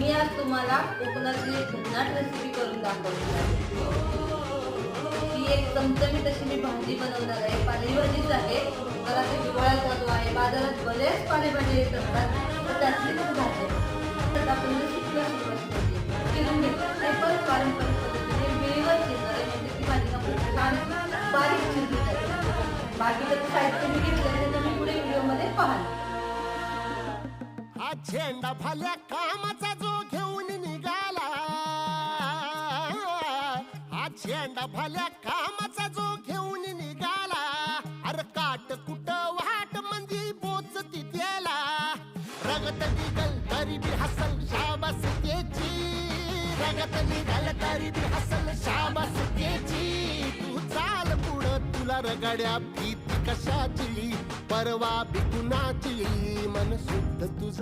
मी आज तुम्हाला कोकणातली एक भन्नाट रेसिपी करून दाखवणार आहे। ही एक चमचमीत अशी मी भाजी बनवणार आहे। पालेभाजीच आहे। मला ते हिवाळ्यात चालू आहे, बाजारात बरेच पालेभाजी येत असतात, तर त्यातली एक भाजी आहे। तर आपण चिरून घेतलं ते पण पारंपरिक पद्धतीने वेळेवर चिरणार आहे, म्हणजे ती भाजी खूप छान बारीक चिरली जाते। बाकीचं साहित्य मी घेतलं ते तुम्ही पुढे व्हिडिओमध्ये पाहाल। हा झेंडा भल्या कामाचा जो घेऊन निघाला, हा झेंडा भल्या कामाचा जो घेऊन निघाला, अरे काट कुट वाट मंदी बोचती त्याला, रगत निघल तरी बी हसल शाबास त्याची, रगत निघल तरी बी हसल शाबास त्याची। तू चाल पुढं तुला रगड्या भीती कशाची, परवा बी कुणाची, मन शुद्ध तुझं